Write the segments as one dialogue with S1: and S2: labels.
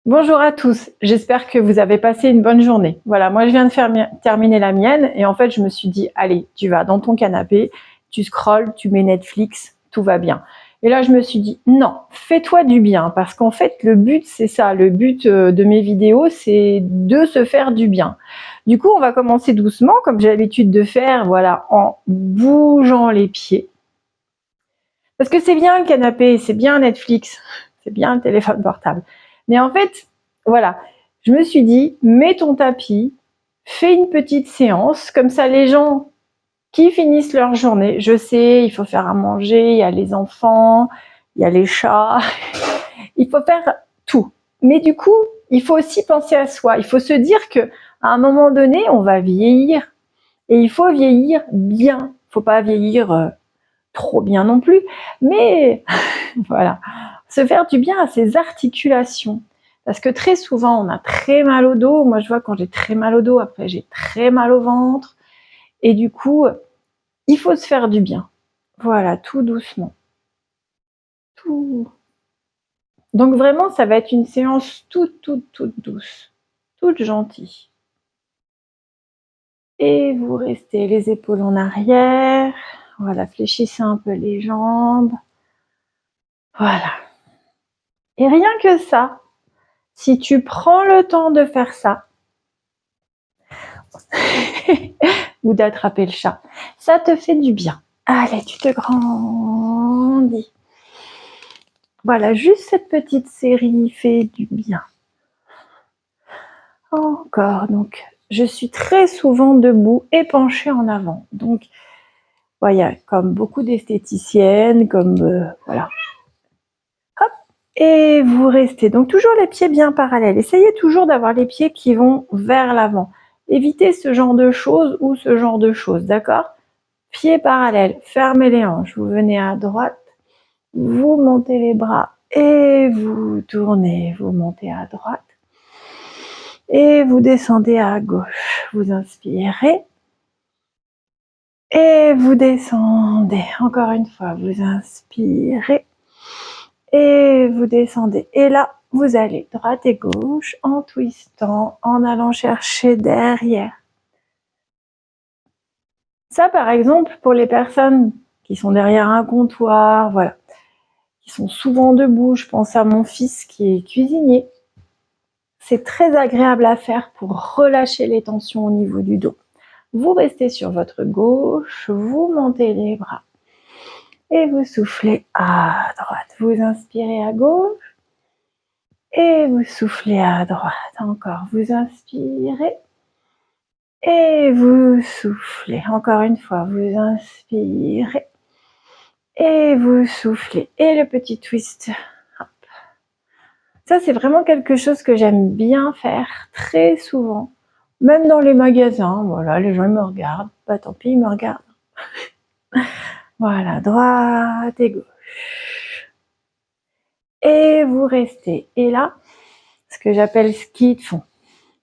S1: Bonjour à tous, j'espère que vous avez passé une bonne journée. Voilà, moi je viens de terminer la mienne et en fait je me suis dit, allez, tu vas dans ton canapé, tu scrolles, tu mets Netflix, tout va bien. Et là je me suis dit, non, fais-toi du bien parce qu'en fait le but c'est ça, le but de mes vidéos c'est de se faire du bien. Du coup on va commencer doucement comme j'ai l'habitude de faire, voilà, en bougeant les pieds. Parce que c'est bien le canapé, c'est bien Netflix, c'est bien le téléphone portable. Mais en fait, voilà, je me suis dit, mets ton tapis, fais une petite séance, comme ça les gens qui finissent leur journée, je sais, il faut faire à manger, il y a les enfants, il y a les chats, il faut faire tout. Mais du coup, il faut aussi penser à soi, il faut se dire que à un moment donné, on va vieillir et il faut vieillir bien. Il faut pas vieillir trop bien non plus, mais voilà, se faire du bien à ses articulations. Parce que très souvent, on a très mal au dos. Moi, je vois quand j'ai très mal au dos, après j'ai très mal au ventre. Et du coup, il faut se faire du bien. Voilà, tout doucement. Tout. Donc vraiment, ça va être une séance toute douce, toute gentille. Et vous restez les épaules en arrière. Voilà, fléchissez un peu les jambes. Voilà. Et rien que ça, si tu prends le temps de faire ça, ou d'attraper le chat, ça te fait du bien. Allez, tu te grandis. Voilà, juste cette petite série fait du bien. Encore, donc je suis très souvent debout et penchée en avant. Donc, voilà, comme beaucoup d'esthéticiennes, comme voilà. Hop, et vous restez. Donc toujours les pieds bien parallèles. Essayez toujours d'avoir les pieds qui vont vers l'avant. Évitez ce genre de choses ou ce genre de choses, d'accord? Pieds parallèles, fermez les hanches. Vous venez à droite, vous montez les bras et vous tournez. Vous montez à droite et vous descendez à gauche. Vous inspirez et vous descendez. Encore une fois, vous inspirez et vous descendez. Et là, vous allez droite et gauche en twistant, en allant chercher derrière. Ça, par exemple, pour les personnes qui sont derrière un comptoir, voilà, qui sont souvent debout, je pense à mon fils qui est cuisinier. C'est très agréable à faire pour relâcher les tensions au niveau du dos. Vous restez sur votre gauche, vous montez les bras et vous soufflez à droite. Vous inspirez à gauche et vous soufflez à droite. Encore, vous inspirez et vous soufflez. Encore une fois, vous inspirez et vous soufflez. Et le petit twist. Hop. Ça, c'est vraiment quelque chose que j'aime bien faire très souvent. Même dans les magasins, voilà, les gens ils me regardent. Bah tant pis, ils me regardent. Voilà, droite et gauche. Et vous restez. Et là, ce que j'appelle ski de fond.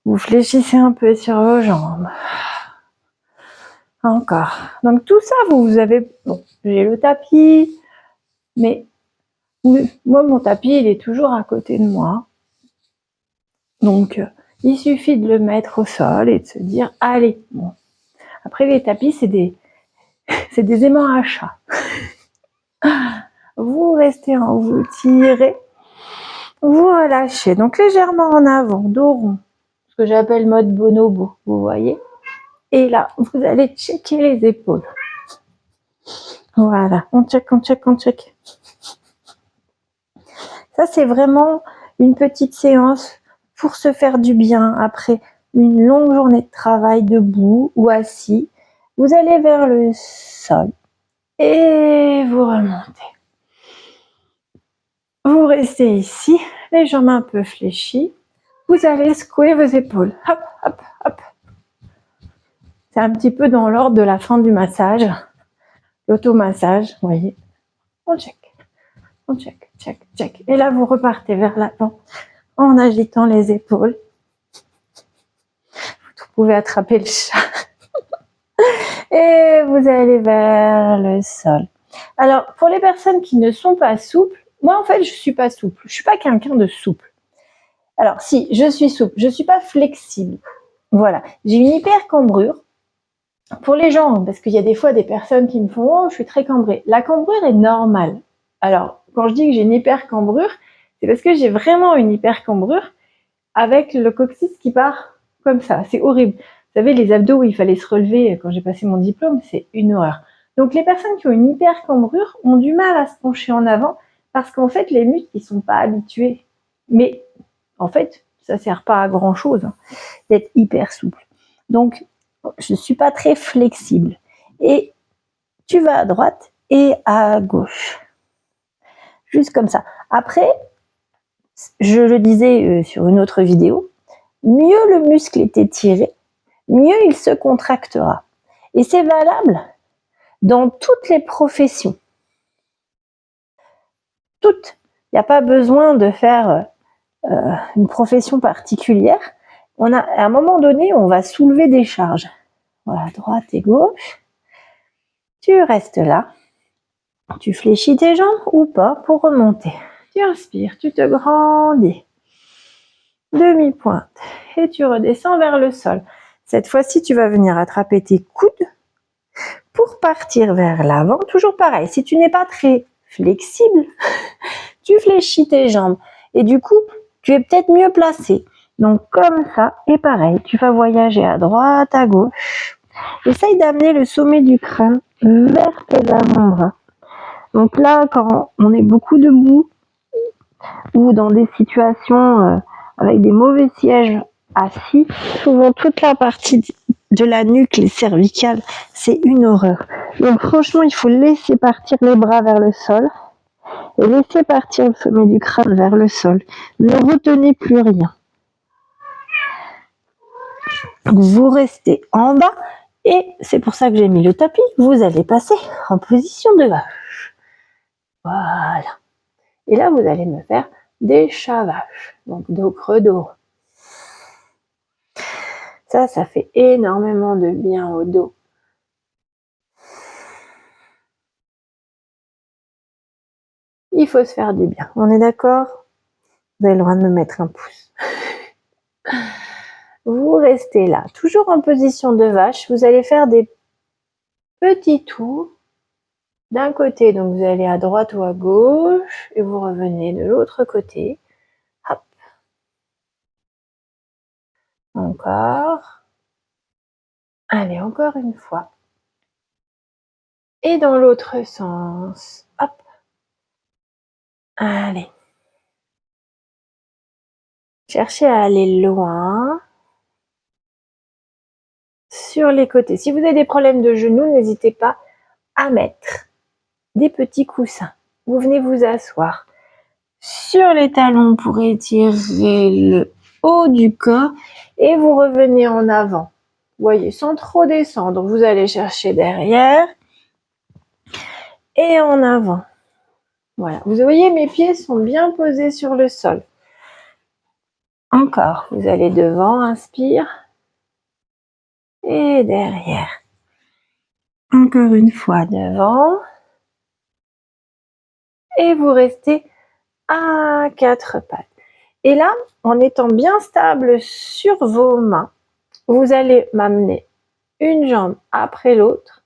S1: Vous fléchissez un peu sur vos jambes. Encore. Donc tout ça, vous avez... Bon, j'ai le tapis, mais moi, mon tapis, il est toujours à côté de moi. Donc, il suffit de le mettre au sol et de se dire, allez, bon. Après, les tapis, c'est des aimants à chat. Vous restez en vous tirez, vous relâchez. Donc, légèrement en avant, dos rond. Ce que j'appelle mode bonobo, vous voyez. Et là, vous allez checker les épaules. Voilà, on check. Ça, c'est vraiment une petite séance pour se faire du bien après une longue journée de travail debout ou assis. Vous allez vers le sol et vous remontez. Vous restez ici, les jambes un peu fléchies. Vous allez secouer vos épaules. Hop, hop, hop. C'est un petit peu dans l'ordre de la fin du massage, l'automassage, vous voyez. On check. Et là, vous repartez vers l'avant en agitant les épaules. Vous pouvez attraper le chat. Et vous allez vers le sol. Alors, pour les personnes qui ne sont pas souples, moi, en fait, je suis pas souple. Je suis pas quelqu'un de souple. Alors, si, je suis souple, je ne suis pas flexible. Voilà, j'ai une hyper cambrure. Pour les gens, parce qu'il y a des fois des personnes qui me font « Oh, je suis très cambrée ». La cambrure est normale. Alors, quand je dis que j'ai une hyper cambrure, c'est parce que j'ai vraiment une hyper cambrure avec le coccyx qui part comme ça. C'est horrible. Vous savez, les abdos où il fallait se relever quand j'ai passé mon diplôme, c'est une horreur. Donc, les personnes qui ont une hyper cambrure ont du mal à se pencher en avant parce qu'en fait, les muscles, ils sont pas habitués. Mais en fait, ça sert pas à grand chose d'être hyper souple. Donc, je ne suis pas très flexible. Et tu vas à droite et à gauche. Juste comme ça. Après, je le disais sur une autre vidéo, mieux le muscle est étiré, mieux il se contractera. Et c'est valable dans toutes les professions. Toutes. Il n'y a pas besoin de faire une profession particulière. À un moment donné, on va soulever des charges. Voilà, droite et gauche. Tu restes là. Tu fléchis tes jambes ou pas pour remonter. Tu inspires, tu te grandis. Demi-pointe. Et tu redescends vers le sol. Cette fois-ci, tu vas venir attraper tes coudes pour partir vers l'avant. Toujours pareil, si tu n'es pas très flexible, tu fléchis tes jambes. Et du coup, tu es peut-être mieux placé. Donc comme ça, et pareil, tu vas voyager à droite, à gauche. Essaye d'amener le sommet du crâne vers tes avant-bras. Donc là, quand on est beaucoup debout ou dans des situations avec des mauvais sièges assis, souvent toute la partie de la nuque, les cervicales, c'est une horreur. Donc franchement, il faut laisser partir les bras vers le sol et laisser partir le sommet du crâne vers le sol. Ne retenez plus rien. Vous restez en bas et c'est pour ça que j'ai mis le tapis. Vous allez passer en position de vache. Voilà. Et là, vous allez me faire des chavaches. Donc, dos creux, dos. Ça fait énormément de bien au dos. Il faut se faire du bien. On est d'accord? Vous avez le droit de me mettre un pouce. Vous restez là, toujours en position de vache. Vous allez faire des petits tours d'un côté. Donc, vous allez à droite ou à gauche et vous revenez de l'autre côté. Hop. Encore. Allez, encore une fois. Et dans l'autre sens. Hop. Allez. Cherchez à aller loin. Sur les côtés. Si vous avez des problèmes de genoux, n'hésitez pas à mettre des petits coussins. Vous venez vous asseoir sur les talons pour étirer le haut du corps et vous revenez en avant. Vous voyez, sans trop descendre, vous allez chercher derrière et en avant. Voilà, vous voyez, mes pieds sont bien posés sur le sol. Encore, vous allez devant, inspire et derrière. Encore une fois devant et vous restez à quatre pattes. Et là, en étant bien stable sur vos mains, vous allez m'amener une jambe après l'autre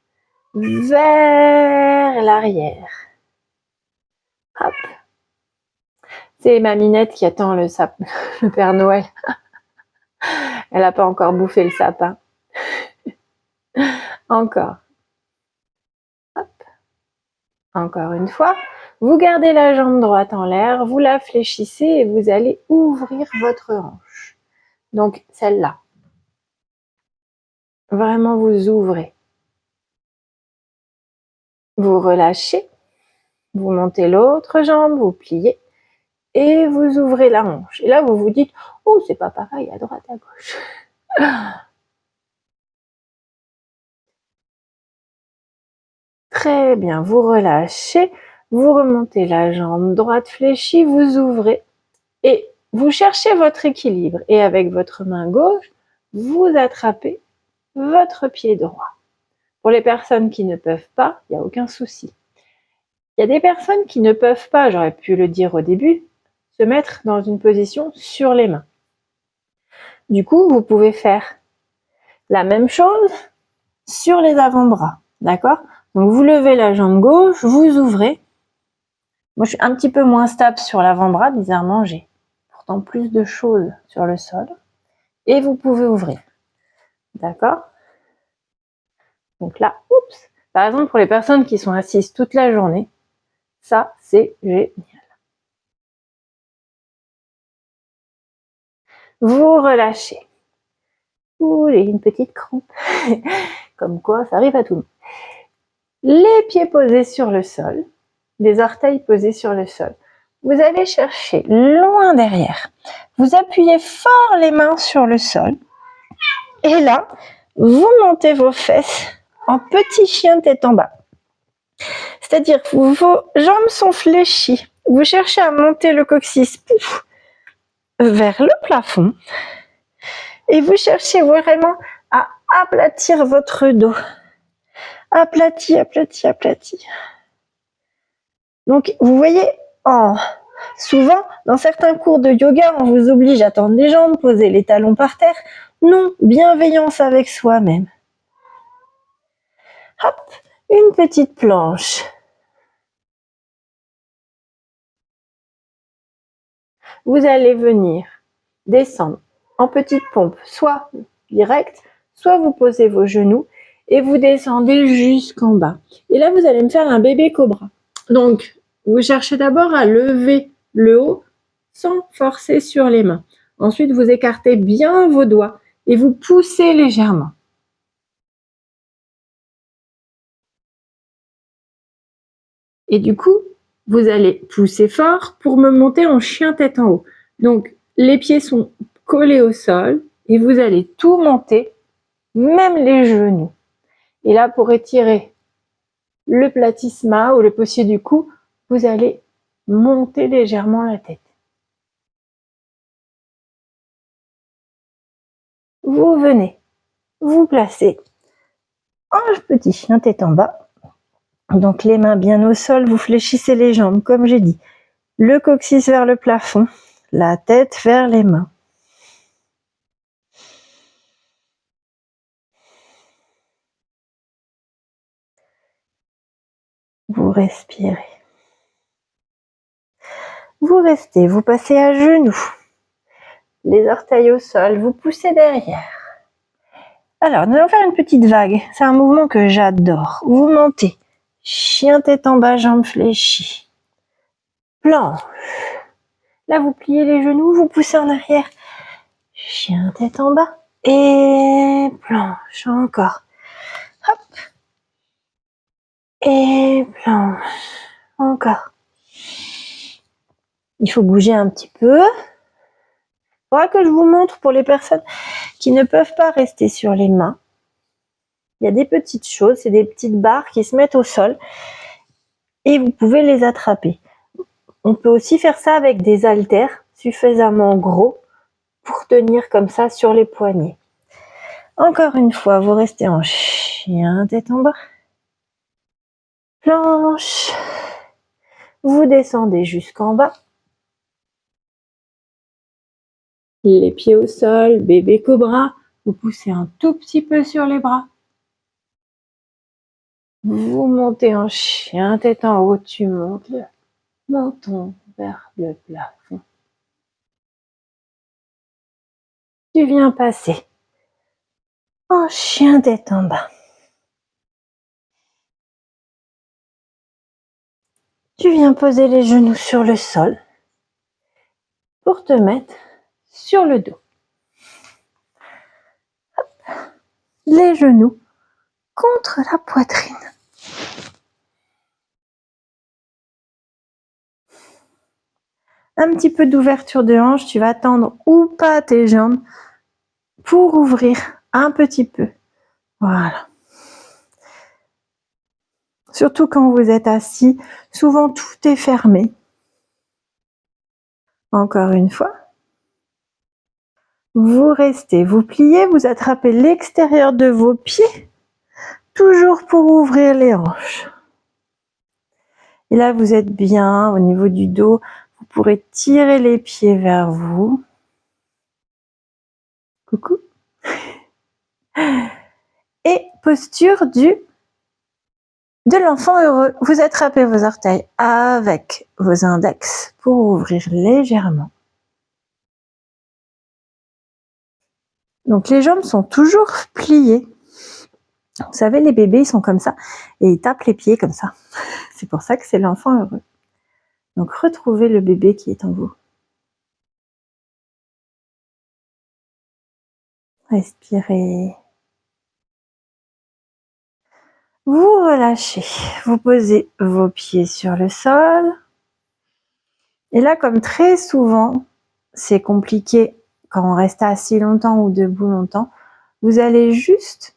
S1: vers l'arrière. Hop. C'est ma Minette qui attend le Père Noël. Elle n'a pas encore bouffé le sapin. Encore. Hop. Encore une fois. Vous gardez la jambe droite en l'air, vous la fléchissez et vous allez ouvrir votre hanche. Donc celle-là. Vraiment, vous ouvrez. Vous relâchez. Vous montez l'autre jambe, vous pliez et vous ouvrez la hanche. Et là, vous vous dites, oh, c'est pas pareil à droite, à gauche. Très bien, vous relâchez, vous remontez la jambe droite fléchie, vous ouvrez et vous cherchez votre équilibre. Et avec votre main gauche, vous attrapez votre pied droit. Pour les personnes qui ne peuvent pas, il n'y a aucun souci. Il y a des personnes qui ne peuvent pas, j'aurais pu le dire au début, se mettre dans une position sur les mains. Du coup, vous pouvez faire la même chose sur les avant-bras, d'accord? Donc vous levez la jambe gauche, vous ouvrez. Moi, je suis un petit peu moins stable sur l'avant-bras, bizarrement, j'ai pourtant plus de choses sur le sol. Et vous pouvez ouvrir, d'accord? Donc là, oups! Par exemple, pour les personnes qui sont assises toute la journée, ça, c'est génial. Vous relâchez. Ouh, j'ai une petite crampe. Comme quoi, ça arrive à tout le monde. Les pieds posés sur le sol, les orteils posés sur le sol. Vous allez chercher loin derrière. Vous appuyez fort les mains sur le sol. Et là, vous montez vos fesses en petit chien tête en bas. C'est-à-dire que vos jambes sont fléchies. Vous cherchez à monter le coccyx vers le plafond. Et vous cherchez vraiment à aplatir votre dos. Aplati, aplati, aplati. Donc, vous voyez, souvent, dans certains cours de yoga, on vous oblige à tendre les jambes, poser les talons par terre. Non, bienveillance avec soi-même. Hop, une petite planche. Vous allez venir descendre en petite pompe, soit direct, soit vous posez vos genoux et vous descendez jusqu'en bas. Et là, vous allez me faire un bébé cobra. Donc, vous cherchez d'abord à lever le haut sans forcer sur les mains. Ensuite, vous écartez bien vos doigts et vous poussez légèrement. Et du coup, vous allez pousser fort pour me monter en chien tête en haut. Donc, les pieds sont collés au sol et vous allez tout monter, même les genoux. Et là, pour étirer le platysma ou le possier du cou, vous allez monter légèrement la tête. Vous venez vous placer en petit chien tête en bas. Donc les mains bien au sol, vous fléchissez les jambes, comme j'ai dit. Le coccyx vers le plafond, la tête vers les mains. Vous respirez. Vous restez, vous passez à genoux. Les orteils au sol, vous poussez derrière. Alors, nous allons faire une petite vague. C'est un mouvement que j'adore. Vous montez. Chien tête en bas, jambes fléchies. Planche. Là, vous pliez les genoux, vous poussez en arrière. Chien tête en bas. Et planche. Encore. Hop. Et planche. Encore. Il faut bouger un petit peu. Il faudra que je vous montre pour les personnes qui ne peuvent pas rester sur les mains. Il y a des petites choses, c'est des petites barres qui se mettent au sol et vous pouvez les attraper. On peut aussi faire ça avec des haltères suffisamment gros pour tenir comme ça sur les poignets. Encore une fois, vous restez en chien tête en bas. Planche. Vous descendez jusqu'en bas. Les pieds au sol, bébé cobra. Vous poussez un tout petit peu sur les bras. Vous montez en chien tête en haut. Tu montes le menton vers le plafond. Tu viens passer en chien tête en bas. Tu viens poser les genoux sur le sol pour te mettre sur le dos. Hop. Les genoux contre la poitrine. Un petit peu d'ouverture de hanche, tu vas tendre ou pas tes jambes pour ouvrir un petit peu. Voilà. Surtout quand vous êtes assis, souvent tout est fermé. Encore une fois. Vous restez, vous pliez, vous attrapez l'extérieur de vos pieds, toujours pour ouvrir les hanches. Et là, vous êtes bien au niveau du dos, Vous pourrez tirer les pieds vers vous. Coucou. Et posture de l'enfant heureux. Vous attrapez vos orteils avec vos index pour ouvrir légèrement. Donc les jambes sont toujours pliées. Vous savez, les bébés, ils sont comme ça et ils tapent les pieds comme ça. C'est pour ça que c'est l'enfant heureux. Donc retrouvez le bébé qui est en vous. Respirez. Vous relâchez. Vous posez vos pieds sur le sol. Et là, comme très souvent, c'est compliqué quand on reste assis longtemps ou debout longtemps, vous allez juste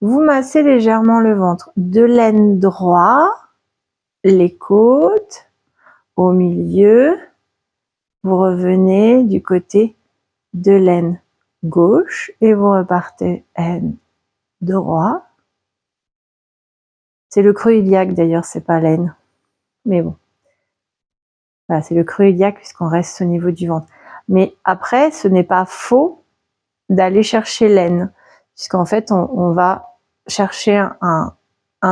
S1: vous massez légèrement le ventre. De l'aine droit, les côtes, au milieu. Vous revenez du côté de l'aine gauche et vous repartez aine droit. C'est le creux iliaque d'ailleurs, c'est pas l'aine. Mais bon. Voilà, c'est le creux iliaque puisqu'on reste au niveau du ventre. Mais après, ce n'est pas faux d'aller chercher l'aine, puisqu'en fait, on va chercher un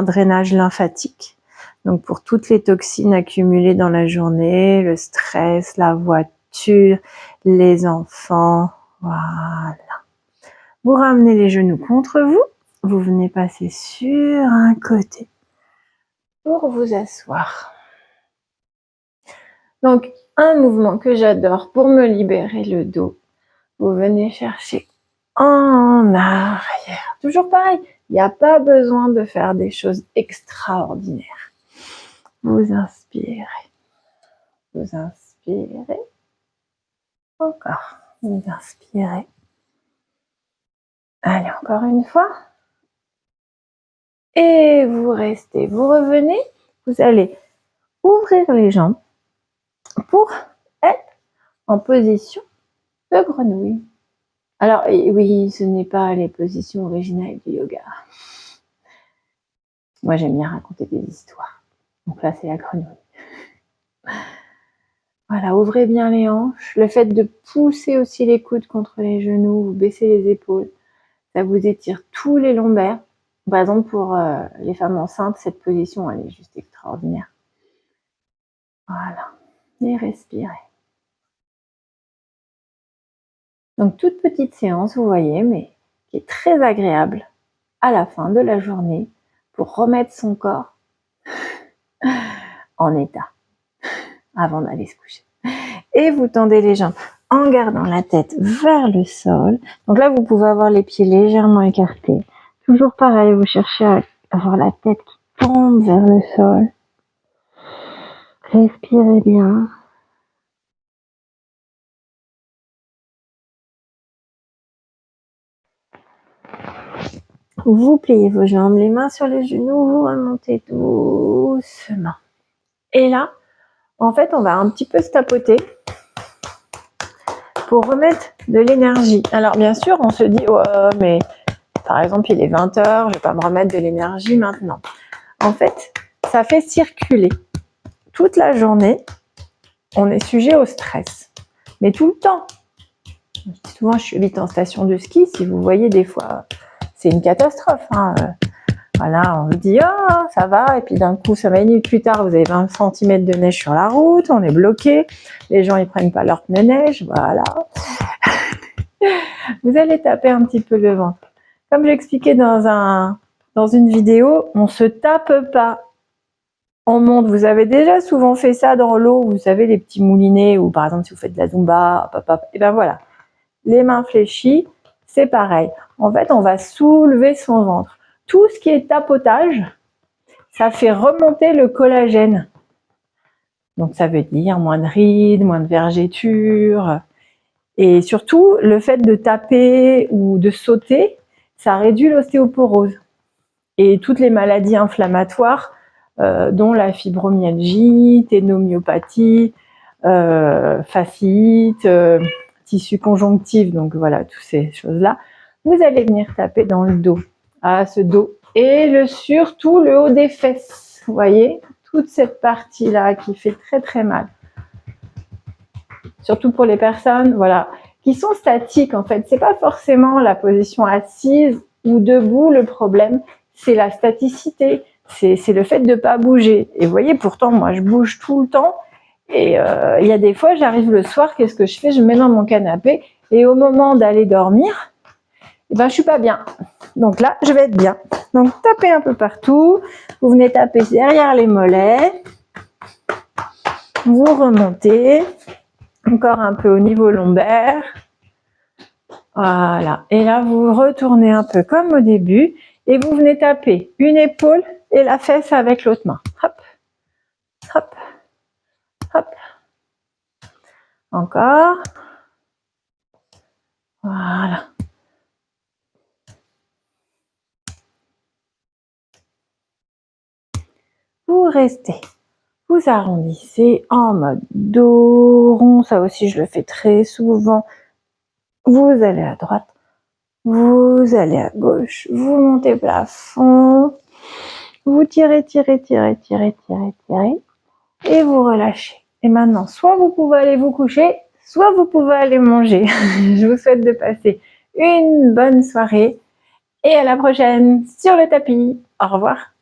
S1: drainage lymphatique. Donc pour toutes les toxines accumulées dans la journée, le stress, la voiture, les enfants, voilà. Vous ramenez les genoux contre vous, vous venez passer sur un côté pour vous asseoir. Donc un mouvement que j'adore pour me libérer le dos, vous venez chercher en arrière. Toujours pareil, il n'y a pas besoin de faire des choses extraordinaires. Vous inspirez. Vous inspirez. Encore. Vous inspirez. Allez, encore une fois. Et vous restez. Vous revenez. Vous allez ouvrir les jambes pour être en position de grenouille. Alors, oui, ce n'est pas les positions originales du yoga. Moi, j'aime bien raconter des histoires. Donc là, c'est la grenouille. Voilà, ouvrez bien les hanches. Le fait de pousser aussi les coudes contre les genoux, vous baissez les épaules, ça vous étire tous les lombaires. Par exemple, pour les femmes enceintes, cette position, elle est juste extraordinaire. Voilà, et respirez. Donc, toute petite séance, vous voyez, mais qui est très agréable à la fin de la journée pour remettre son corps en état avant d'aller se coucher. Et vous tendez les jambes en gardant la tête vers le sol. Donc là, vous pouvez avoir les pieds légèrement écartés. Toujours pareil, vous cherchez à avoir la tête qui tombe vers le sol. Respirez bien. Vous pliez vos jambes, les mains sur les genoux, vous remontez doucement. Et là, en fait, on va un petit peu se tapoter pour remettre de l'énergie. Alors bien sûr, on se dit, oh, mais par exemple, il est 20h, je ne vais pas me remettre de l'énergie maintenant. En fait, ça fait circuler. Toute la journée, on est sujet au stress. Mais tout le temps. Souvent, je suis en station de ski. Si vous voyez, des fois, c'est une catastrophe. Hein. Voilà, on vous dit, oh, ça va. Et puis d'un coup, 5 minutes plus tard, vous avez 20 cm de neige sur la route. On est bloqué. Les gens, ils prennent pas leur pneu neige. Voilà. Vous allez taper un petit peu le ventre. Comme j'expliquais dans une vidéo, on se tape pas. On monte. Vous avez déjà souvent fait ça dans l'eau, vous savez, les petits moulinets, ou par exemple si vous faites de la zumba, et ben voilà. Les mains fléchies, c'est pareil. En fait, on va soulever son ventre. Tout ce qui est tapotage, ça fait remonter le collagène. Donc ça veut dire moins de rides, moins de vergetures. Et surtout, le fait de taper ou de sauter, ça réduit l'ostéoporose. Et toutes les maladies inflammatoires, dont la fibromyalgie, ténomyopathie, fasciite, tissu conjonctif, donc voilà, toutes ces choses-là, vous allez venir taper dans le dos, à ce dos, et surtout le haut des fesses, vous voyez, toute cette partie-là qui fait très très mal. surtout pour les personnes, voilà, qui sont statiques en fait. C'est pas forcément la position assise ou debout le problème, c'est la staticité, c'est le fait de pas bouger. Et vous voyez, pourtant moi je bouge tout le temps. Et il y a des fois, j'arrive le soir, qu'est-ce que je fais? Je me mets dans mon canapé et au moment d'aller dormir, eh ben, je suis pas bien. Donc là, je vais être bien. Donc tapez un peu partout. Vous venez taper derrière les mollets. Vous remontez. Encore un peu au niveau lombaire. Voilà. Et là, vous retournez un peu comme au début. Et vous venez taper une épaule et la fesse avec l'autre main. Hop, hop, hop. Encore. Voilà. Vous restez. Vous arrondissez en mode dos rond. Ça aussi, je le fais très souvent. Vous allez à droite. Vous allez à gauche. Vous montez plafond. Vous tirez, tirez, tirez, tirez, tirez, tirez. Et vous relâchez. Et maintenant, soit vous pouvez aller vous coucher, soit vous pouvez aller manger. Je vous souhaite de passer une bonne soirée et à la prochaine sur le tapis. Au revoir.